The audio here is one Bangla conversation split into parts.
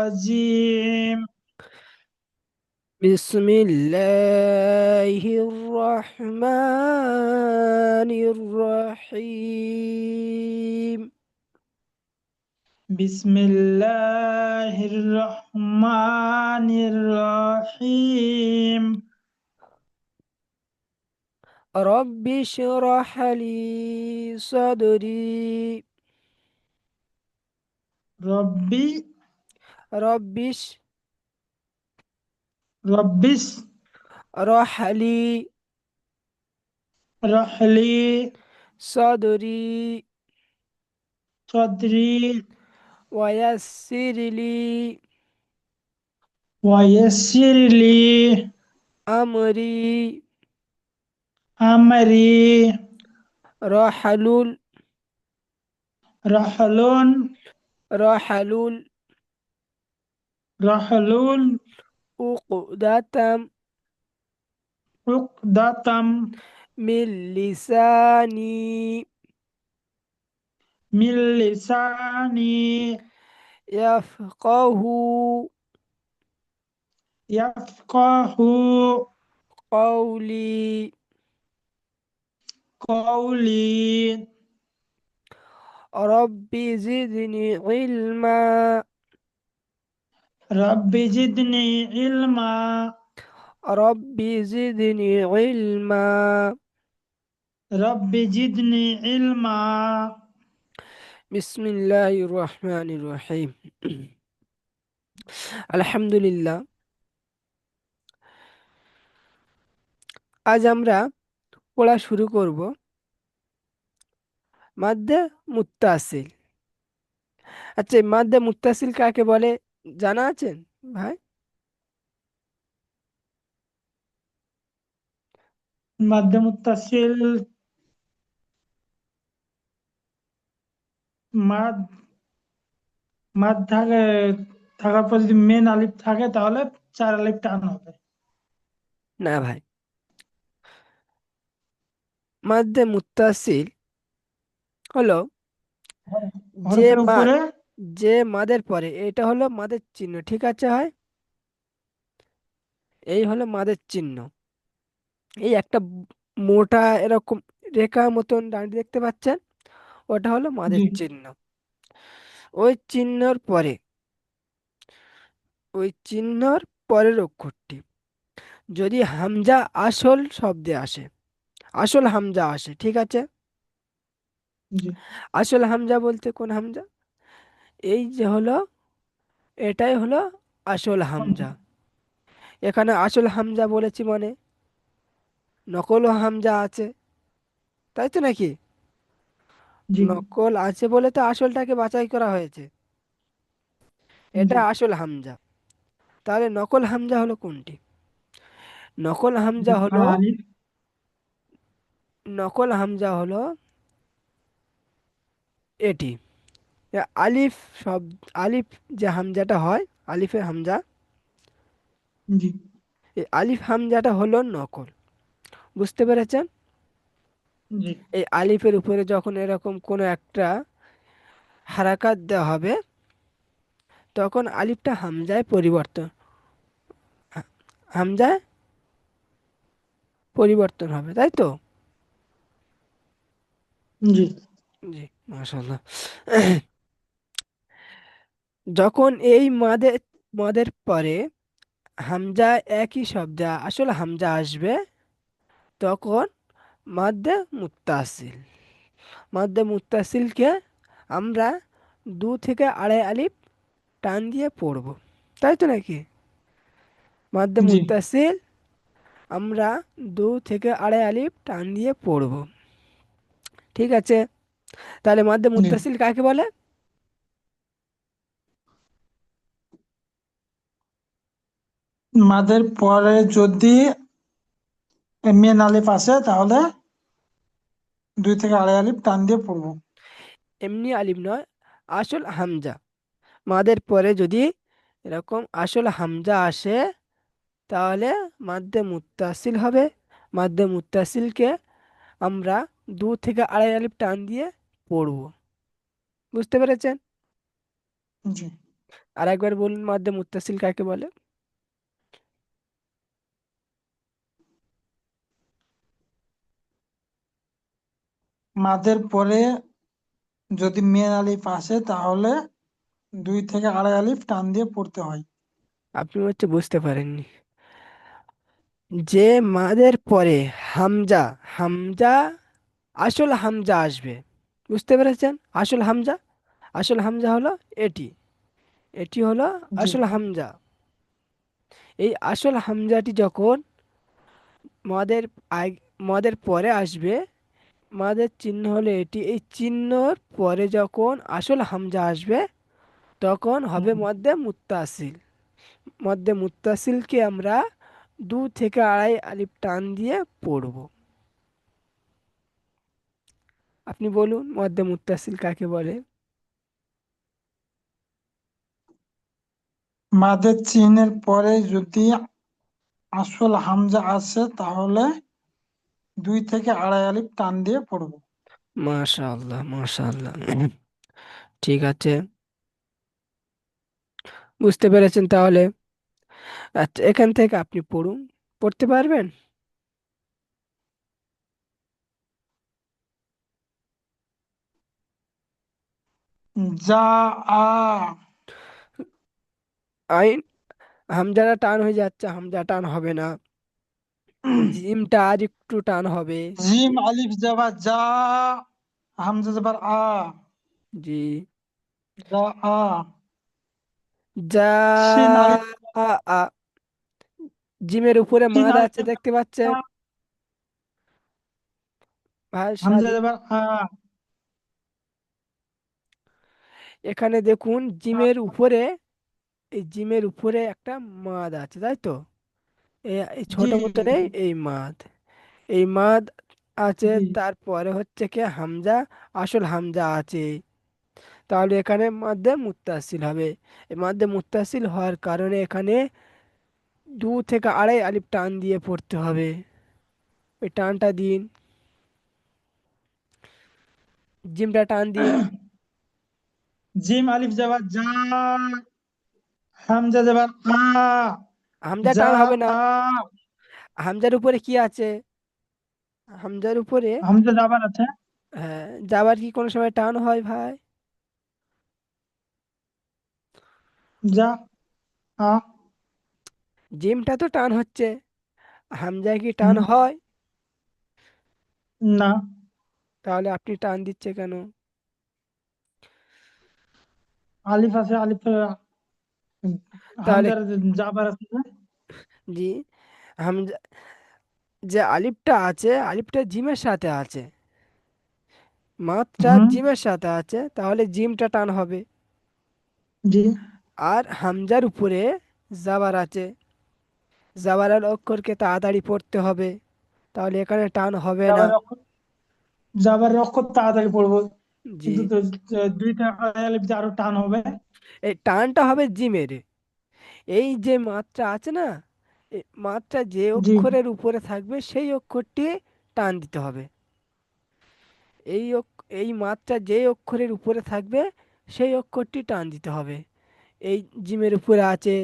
الرجيم. بسم الله الرحمن الرحيم. بسم الله الرحمن الرحيم. رب اشرح لي صدري. ربي رب ربي اشرح لي اشرح لي صدري صدري ويسر لي ويسر لي أمري أمري. رحلل رحلون رحلل رحلون عقدة عقدة من لساني من لساني يفقه يفقه قولي. قولي. رب زدني علما. رب زدني علما. رب زدني علما. رب زدني علما. بسم الله الرحمن الرحيم. الحمد لله। আজ আমরা পড়া শুরু করব মাদ্দে মুত্তাসিল। আচ্ছা, এই মাদ্দে মুত্তাসিল কাকে বলে জানা আছেন ভাই? মাধ্যম মুত্তাসিল মাদ মাদ থাকে, থাকার পর যদি মেন আলিফ থাকে তাহলে চার আলিফ টান হবে। না ভাই, মাদ্দে মুত্তাসিল হলো যে হরফের মাদ, উপরে। যে মাদের পরে এটা হলো মাদের চিহ্ন, ঠিক আছে হয়? এই হলো মাদের চিহ্ন। এই একটা মোটা এরকম রেখা মতন দাঁড়িয়ে দেখতে পাচ্ছেন, ওটা হলো জি মাদের চিহ্ন। ওই চিহ্নর পরে, ওই চিহ্নর পরের অক্ষরটি যদি হামজা আসল শব্দে আসে, আসল হামজা আসে, ঠিক আছে? জি আসল হামজা বলতে কোন হামজা? এই যে হলো, এটাই হলো আসল হামজা। এখানে আসল হামজা বলেছি মানে নকল হামজা আছে, তাই তো নাকি? জি নকল আছে বলে তো আসলটাকে বাছাই করা হয়েছে। জি। এটা আসল হামজা। তাহলে নকল হামজা হলো কোনটি? নকল হামজা হলো, আলিফ। নকল হামজা হলো এটি। আলিফ সব, আলিফ যে হামজাটা হয়, আলিফের হামজা, জি এই আলিফ হামজাটা হলো নকল। বুঝতে পেরেছেন? জি এই আলিফের উপরে যখন এরকম কোনো একটা হারাকাত দেওয়া হবে, তখন আলিফটা হামজায় পরিবর্তন, হামজায় পরিবর্তন হবে, তাই তো? জি জি, মাশাআল্লাহ। যখন এই মাদের, মাদের পরে হামজা একই শব্দ আসলে হামজা আসবে, তখন মাদ্দে মুত্তাসিল। মাদ্দে মুত্তাসিলকে আমরা 2 থেকে আড়াই আলিফ টান দিয়ে পড়ব, তাই তো নাকি? মাদ্দে জি মুত্তাসিল আমরা 2 থেকে আড়াই আলিফ টান দিয়ে পড়ব, ঠিক আছে? তাহলে মাদ্দে জি। মুত্তাসিল কাকে বলে? মাদের পরে যদি মেন আলিফ আসে তাহলে 2 থেকে আড়াই আলিফ টান দিয়ে পড়বো। এমনি আলিফ নয়, আসল হামজা। মাদের পরে যদি এরকম আসল হামজা আসে, তাহলে মাদ্দে মুত্তাসিল হবে। মাদ্দে মুত্তাসিলকে আমরা 2 থেকে আড়াই আলিফ টান দিয়ে পড়ব। বুঝতে পেরেছেন? জি আর একবার বলুন, মাদ্দে মুত্তাসিল কাকে বলে? মাদের পরে যদি মেন আলিফ আসে তাহলে 2 থেকে আড়াই আলিফ টান দিয়ে পড়তে হয়। আপনি হচ্ছে বুঝতে পারেননি। যে মাদের পরে হামজা, হামজা, আসল হামজা আসবে, বুঝতে পেরেছেন? আসল হামজা, আসল হামজা হলো এটি, এটি হলো জি। আসল হামজা। এই আসল হামজাটি যখন মদের মদের পরে আসবে, মদের চিহ্ন হলো এটি, এই চিহ্নর পরে যখন আসল হামজা আসবে তখন হবে হুম। মদ্দে মুত্তাসিল। মদ্দে মুত্তাসিলকে আমরা 2 থেকে আড়াই আলিফ টান দিয়ে পড়ব। আপনি বলুন মদ্দে মুত্তাসিল কাকে বলে? মাদের চিহ্নের পরে যদি আসল হামজা আসে তাহলে 2 থেকে আড়াই আলিফ টান দিয়ে পড়বো। মাশাআল্লাহ, মাশাআল্লাহ। ঠিক আছে, বুঝতে পেরেছেন তাহলে। আচ্ছা, এখান থেকে আপনি পড়ুন, পড়তে পারবেন? যা আ আইন, হামজাটা টান হয়ে যাচ্ছে, হামজা টান হবে না। জিমটা আর একটু টান হবে। জিম আলিফ যাবা যা, হামজা যাবার আ, জি। যা আ। যা শিন আলিফ আ, জিমের উপরে শিন মাদ আলিফ আছে, দেখতে পাচ্ছেন? আ, ভাই হামজা সাদি, যাবার আ। এখানে দেখুন জিমের উপরে, এই জিমের উপরে একটা মাদ আছে, তাই তো? এই জি ছোট মতন এই মাদ, এই মাদ আছে, জি। তারপরে হচ্ছে কি হামজা, আসল হামজা আছে। তাহলে এখানে মাদ্দে মুত্তাসিল হবে। এই মাদ্দে মুত্তাসিল হওয়ার কারণে এখানে 2 থেকে আড়াই আলিফ টান দিয়ে পড়তে হবে। ওই টানটা দিন, জিমটা টান দিন। জিম আলিফ যাবার যা, হামজা যাবার আ, হামজা যা টান হবে না। আ। হামজার উপরে কি আছে? হামজার উপরে, হামজা যাবার আছে। হ্যাঁ, যাবার কি কোনো সময় টান হয় ভাই? যা আ। জিমটা তো টান হচ্ছে, হামজায় কি টান হুম। হয়? না। তাহলে আপনি টান দিচ্ছে কেন? আলিফ আছে, আলিফ তাহলে হামজার যাবার আছে না? জি, হামজা, যে আলিফটা আছে, আলিফটা জিমের সাথে আছে, মাত্রা হুম। জিমের সাথে আছে, তাহলে জিমটা টান হবে। জি। আর হামজার উপরে জাবার আছে, জাবারের অক্ষরকে তাড়াতাড়ি পড়তে হবে, তাহলে এখানে টান হবে না। যাবার অক্ষর, যাবার অক্ষর তাড়াতাড়ি পড়বো, জি, কিন্তু তো 2 থেকে আড়াই আলিফ যে আরো টান হবে। এই টানটা হবে জিমের। এই যে মাত্রা আছে না, এই মাত্রা যে জি। অক্ষরের উপরে থাকবে সেই অক্ষরটি টান দিতে হবে। এই মাত্রা যে অক্ষরের উপরে থাকবে সেই অক্ষরটি টান দিতে হবে। এই জিমের উপরে আছে,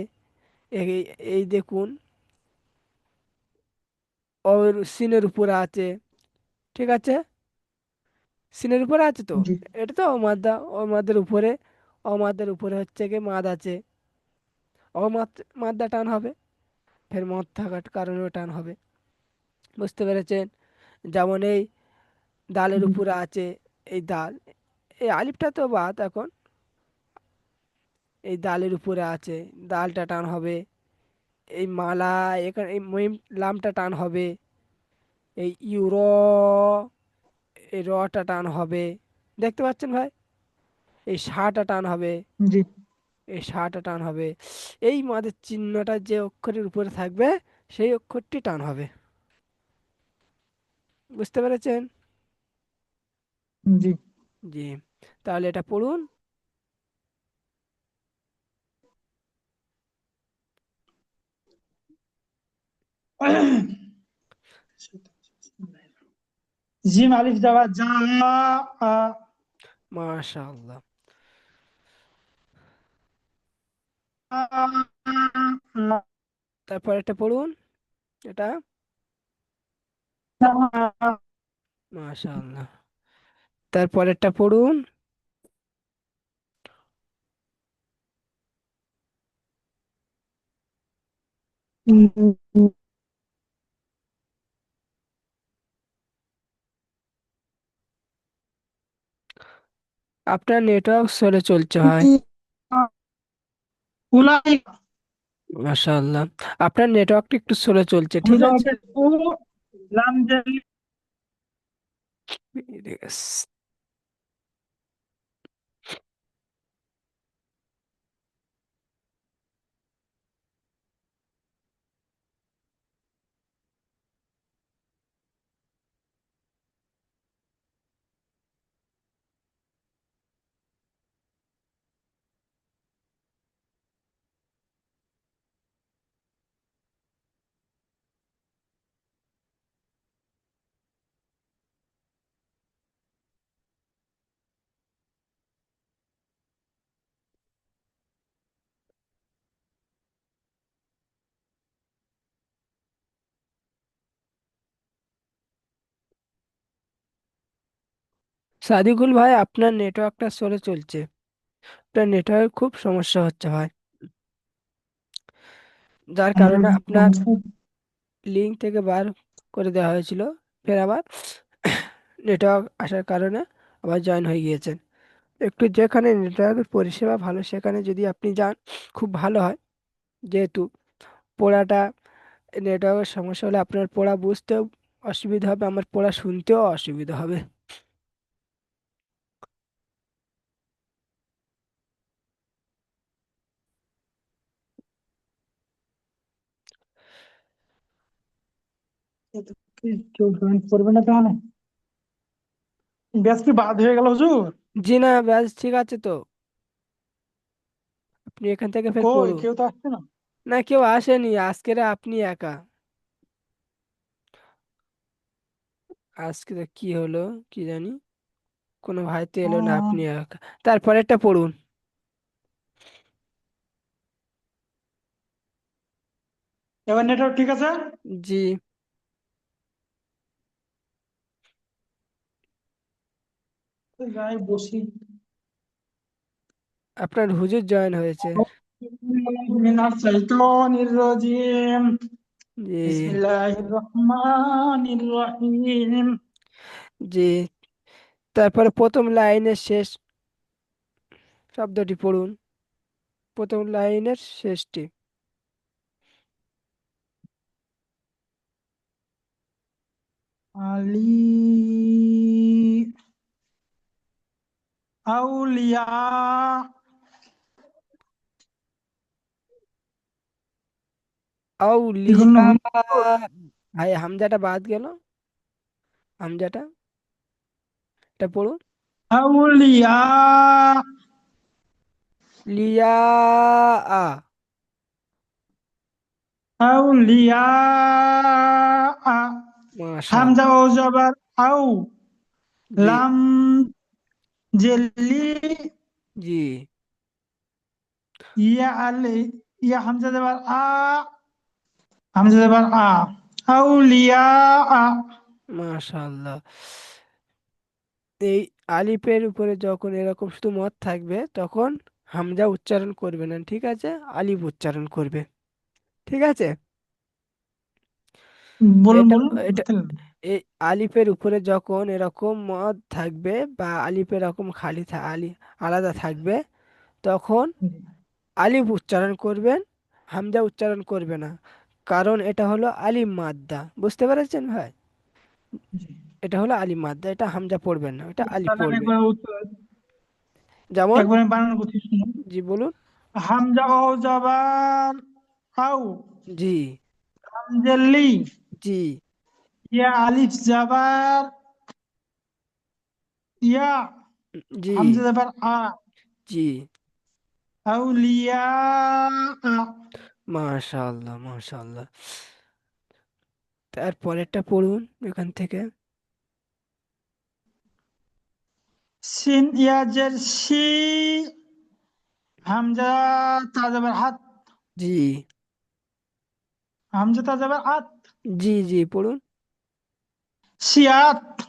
এই এই দেখুন, ওর সিনের উপরে আছে, ঠিক আছে? সিনের উপরে আছে তো, জি। এটা তো অমাদ্দা, অমাদ্দের উপরে, অমাদ্দের উপরে হচ্ছে কি মাদ আছে, মাদ্দা টান হবে, ফের মদ থাকার কারণেও টান হবে। বুঝতে পেরেছেন? যেমন এই দালের হুম। উপরে আছে, এই দাল, এই আলিফটা তো বাদ এখন, এই দালের উপরে আছে, দালটা টান হবে। এই মালা, এখানে এই মহিম লামটা টান হবে। এই ইউরো, এই রটা টান হবে, দেখতে পাচ্ছেন ভাই? এই শাটা টান হবে, জি। এই শাটা টান হবে। এই মাদের চিহ্নটা যে অক্ষরের উপরে থাকবে সেই অক্ষরটি টান হবে। বুঝতে পেরেছেন? জি। জি, তাহলে এটা পড়ুন। জিম আলিফ যাবার যা আ, মাশাআল্লাহ। তারপর একটা পড়ুন এটা। মাশাআল্লাহ। তারপরেরটা পড়ুন। আপনার নেটওয়ার্ক স্লো চলছে ভাই। উলাইকা। মাশাআল্লাহ। আপনার নেটওয়ার্কটা একটু স্লো চলছে, ঠিক হামজা আছে? হবে ও, লাম জের সাদিকুল ভাই, আপনার নেটওয়ার্কটা স্লো চলছে। আপনার নেটওয়ার্ক খুব সমস্যা হচ্ছে ভাই, যার কারণে আপনার লিঙ্ক থেকে বার করে দেওয়া হয়েছিল, ফের আবার নেটওয়ার্ক আসার কারণে আবার জয়েন হয়ে গিয়েছেন। একটু যেখানে নেটওয়ার্কের পরিষেবা ভালো সেখানে যদি আপনি যান, খুব ভালো হয়। যেহেতু পড়াটা, নেটওয়ার্কের সমস্যা হলে আপনার পড়া বুঝতেও অসুবিধা হবে, আমার পড়া শুনতেও অসুবিধা হবে। কেউ জয়েন করবে না তাহলে? ব্যাস কি বাদ হয়ে গেল হুজুর? জি না, ব্যাস ঠিক আছে তো, আপনি এখান থেকে ফের কই পড়ুন। কেউ তো আসছে না। না, কেউ আসেনি আজকের, আপনি একা। আজকে তো কি হলো কি জানি, কোনো ভাই তো এলো না, উম, আপনি একা। তারপরেরটা পড়ুন। এবার নেটওয়ার্ক ঠিক আছে? জি। তো যাই বসি। আপনার হুজুর জয়েন হয়েছে। মিনাশ শাইতানির রাজিম। জি। বিসমিল্লাহির রহমানির রহিম। জি। তারপরে প্রথম লাইনের শেষ শব্দটি পড়ুন, প্রথম লাইনের শেষটি। আলী আউলিয়া। এগুলো আউলিয়া। ভাই হামজাটা বাদ গেল, হামজাটা, এটা পড়ুন। আউলিয়া। লিয়া। আ। আউলিয়া। হামজা মাশাআল্লাহ। ও জবর আউ, জি। লাম জেলি, জি। ইয়া আলি, ইয়া হামজা জবর আ, হামজা জবর আ, আউলিয়া আ। মাশাআল্লাহ। এই আলিফের উপরে যখন এরকম শুধু মত থাকবে তখন হামজা উচ্চারণ করবে না, ঠিক আছে? আলিফ উচ্চারণ করবে, ঠিক আছে? বলুন এটা বলুন, এটা বুঝতে পারলাম। এই আলিফের উপরে যখন এরকম মত থাকবে বা আলিফ এরকম খালি আলাদা থাকবে, তখন আলিফ উচ্চারণ করবেন, হামজা উচ্চারণ করবে না। কারণ এটা হলো আলিফ মাদ্দা, বুঝতে পেরেছেন ভাই? জি। এটা হলো আলিফ মাদ্দা, এটা হামজা পড়বেন না, এটা আলিফ তাহলে আমি পড়বে। একবার যেমন, একবার আমি বানান করছি শুনুন। জি বলুন। হামজা ও জবর আউ, জি। হামজেলি, জি। ইয়া আলিফ জবর ইয়া, জি। হামজা জবর আ, জি। আউলিয়া আ। মাশাআল্লাহ, মাশাআল্লাহ। তারপরেরটা পড়ুন এখান থেকে। সিন ইয়াজের শি, হামজা তা যাবার হাত। জি। হামজা তা যাবার আত। জি জি পড়ুন। সিয়াত।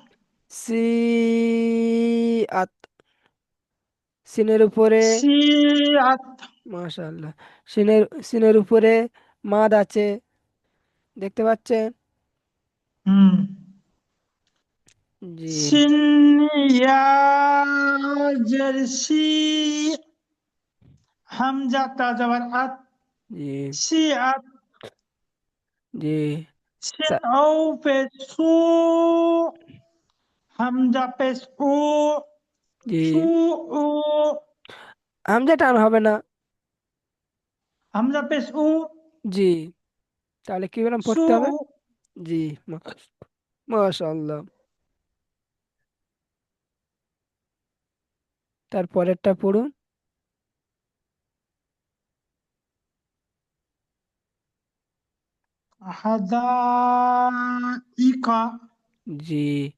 সিআত। সিনের উপরে, সিয়াত। মাশাআল্লাহ, সিনের সিনের উপরে মাদ আছে, দেখতে পাচ্ছেন? হুম। জি। সিন ইয়া জার্সি। হামজা তা যাবার আত। জি। সিয়াত। জি। সিন তা- ও পেশ সু। হামজা পেশ উ। সু জি। উ। হামজা টান হবে না। হামজা পেশ উ। জি। তাহলে কি বললাম সু পড়তে হবে? উ। জি। মাশাআল্লাহ। তারপরেরটা পড়ুন। হাদাইকা। জি।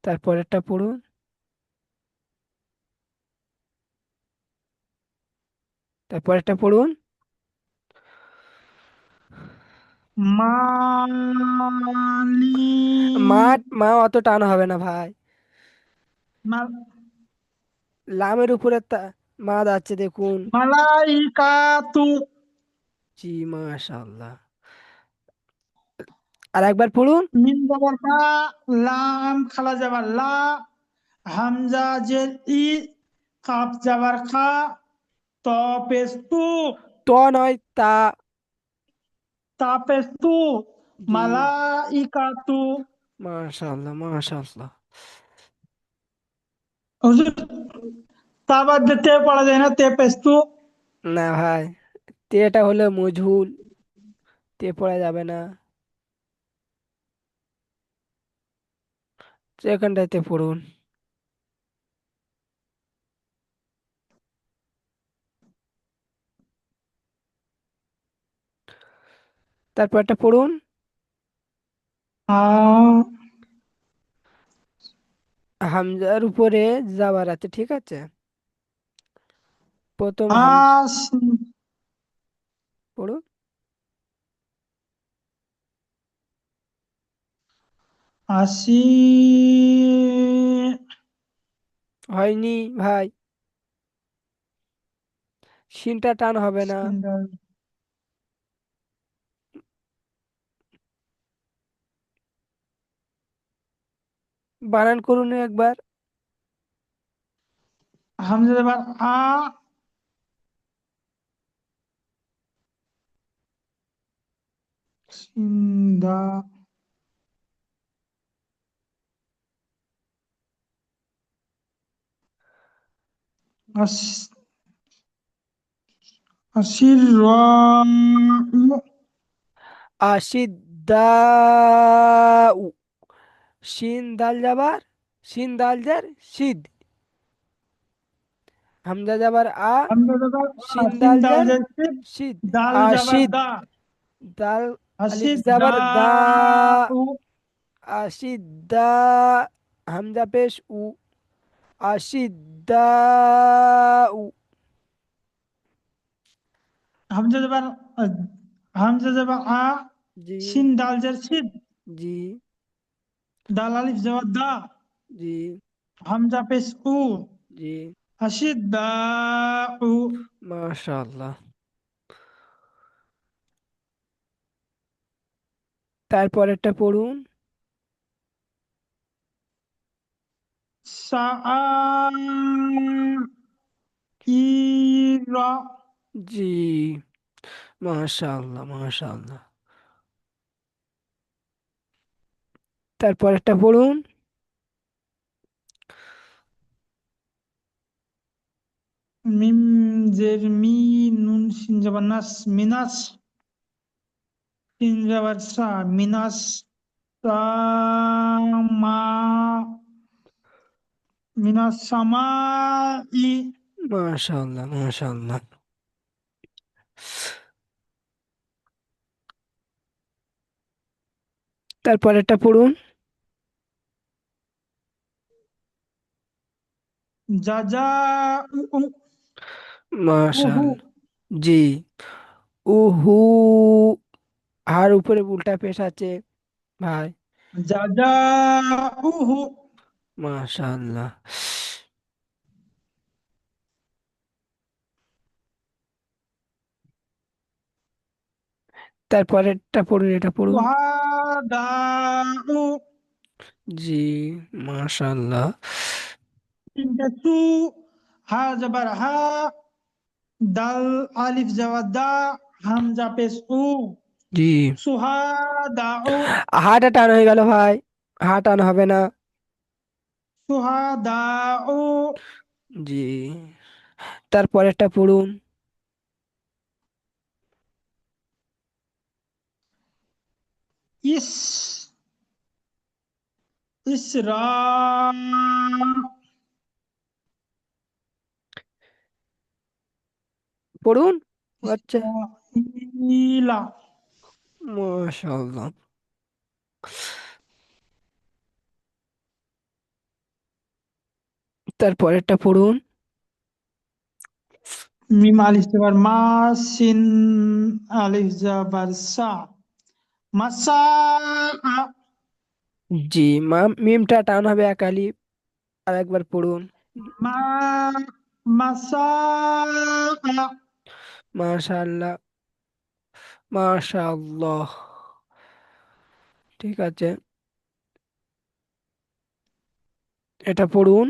তারপরেরটা পড়ুন। তারপরেরটা পড়ুন। মালি। মা অত টান হবে না ভাই। মাল- লামের উপরে মাদ আছে দেখুন। মালাইকাতু। জি মাশাআল্লাহ। আর একবার পড়ুন। মিম যাবার মা। লাম খালা যাবার লা। হামজা জের ই। কাপ যাবার খা। ত পেশ তু। ত নয় তা। তা পেশ তু। জি মালাইকাতু। মাশাআল্লাহ মাশাআল্লাহ। হুজুর, তা বাদ দিয়ে তে পড়া যায় না, তে পেশ তু। না ভাই, তেটা হলে মজহুল, তে পড়া যাবে না, সেখানটাতে পড়ুন। তারপর একটা পড়ুন। আ। হামজার উপরে জাবার আছে, ঠিক আছে? প্রথম হামজ আস। পড়ুন। আশি। হয়নি ভাই, শিনটা টান হবে না। বানান করুন একবার। হামজা যাবার আ। সিন্দা। আস- আশির র। আশিদ্দাউ। শিন দাল যাবার, শিন দাল জার শিদ, হামজা যাবার আ, হামজা যাবার আ। শিন সিন দাল দাল জার যাচ্ছে। শিদ। দাল যাবার আশিদ। দা। দাল আলিফ আশিদ যাবার দা। দা। উ। আশিদ্দা, হামজা পেশ উ, আশিদ্দাউ। হামজা যাবার আ, হামজা যাবার আ। জি। সিন দাল যার সিদ। জি। দাল আলিফ যাবার দা। জি। হামজা পেশ উ। জি আশিদ দা। উ। মাশাআল্লাহ। তারপরেরটা পড়ুন। সা ইরা। জি মাশাআল্লাহ মাশাআল্লাহ। তারপরেরটা পড়ুন। মিম জের মি। নুন সিন যাবার নাস। মিনাস। সিন যাবার সা। মিনাস। সামা। মিনাস সামা। ই। মাশাআল্লাহ মাশাআল্লাহ। তারপরেরটা পড়ুন। যা যা উহু মাশাআল্লাহ। জি। উহু, আর উপরে উল্টা পেশ আছে ভাই। যা যা উহু মাশাআল্লাহ। তারপরেরটা পড়ুন, এটা পড়ুন। সুহাদাউ জি, মাশাআল্লাহ। তিনটা সু হা জবর হা দাল আলিফ জবর দা হামজা পেশ উ জি। সুহাদাউ হাটা টান হয়ে গেল ভাই, হা টান হবে না। সুহাদাউ জি, তারপরেরটা পড়ুন। ইস ইসরা পড়ুন। আচ্ছা, ইসরাইলা মাশাআল্লাহ। তারপরেরটা পড়ুন। মিম আলিফ জবর মা সিন আলিফ জবর সা মাসা জি, মিমটা টান হবে একালি। আর একবার পড়ুন। মা মাসা মাশাআল্লাহ, মাশাআল্লাহ। ঠিক আছে, এটা পড়ুন।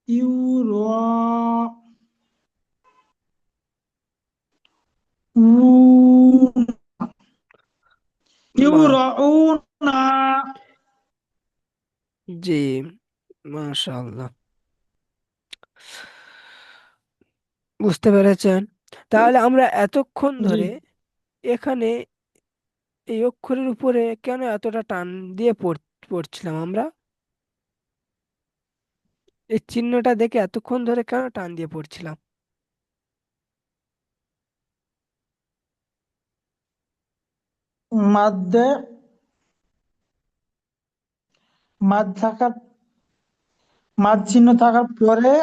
ইউরা উ মা ইউরাউনা জি, মাশাআল্লাহ। বুঝতে পেরেছেন? তাহলে আমরা এতক্ষণ জি ধরে এখানে এই অক্ষরের উপরে কেন এতটা টান দিয়ে পড়ছিলাম আমরা? এই চিহ্নটা দেখে এতক্ষণ ধরে কেন টান দিয়ে পড়ছিলাম? মাদ্দে মাদ থাকার মাদ চিহ্ন থাকার পরে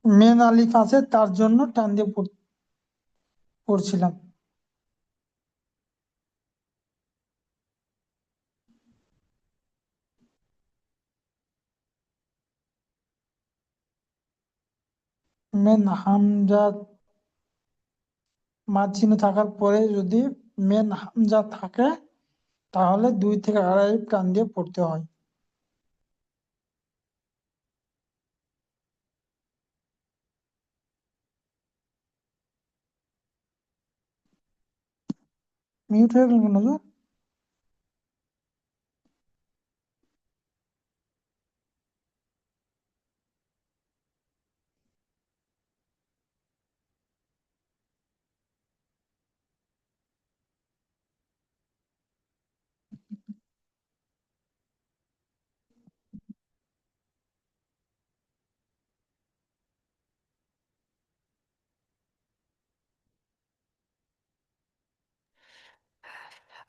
মেন আলিফ আছে তার জন্য টান দিয়ে পড়ছিলাম। মেন হামজা মাদ চিহ্ন থাকার পরে যদি মেন হামজা থাকে তাহলে 2 থেকে 2.5 টান দিয়ে পড়তে হয়। মিউট হয়ে গেল কেন?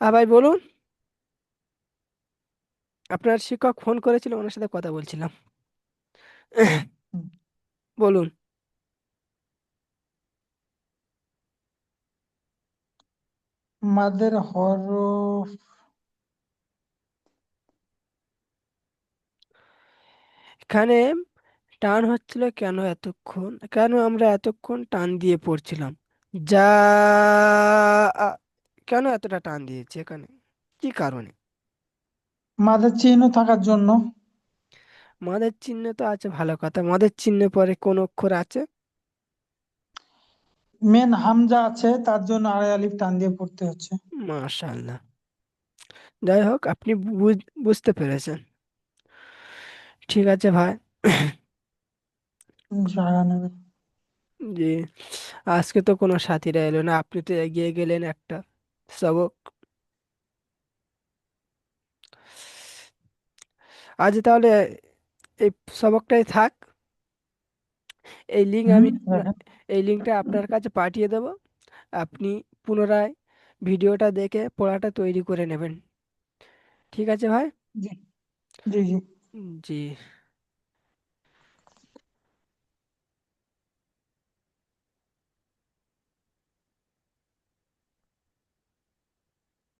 ভাই বলুন, আপনার শিক্ষক ফোন করেছিল, ওনার সাথে কথা বলছিলাম। হুম। বলুন। মাদের হরফ এখানে টান হচ্ছিল কেন এতক্ষণ, কেন আমরা এতক্ষণ টান দিয়ে পড়ছিলাম? যা কেন এতটা টান দিয়েছি এখানে, কি কারণে? মাদের চিহ্ন থাকার জন্য। মদের চিহ্ন তো আছে, ভালো কথা। মদের চিহ্ন পরে কোন অক্ষর আছে? মেন হামজা আছে তার জন্য 2.5 আলিফ টান দিয়ে পড়তে হচ্ছে। মাশাআল্লাহ। যাই হোক, আপনি বুঝতে পেরেছেন। ঠিক আছে ভাই। জায়গা নেবে। জি, আজকে তো কোনো সাথীরা এলো না, আপনি তো এগিয়ে গেলেন একটা সবক। আজ তাহলে এই সবকটাই থাক। এই লিঙ্ক হুম আমি রাখেন। এই লিঙ্কটা আপনার কাছে পাঠিয়ে দেব। আপনি পুনরায় ভিডিওটা দেখে পড়াটা তৈরি করে নেবেন। ঠিক আছে ভাই। জি। জি জি। জি।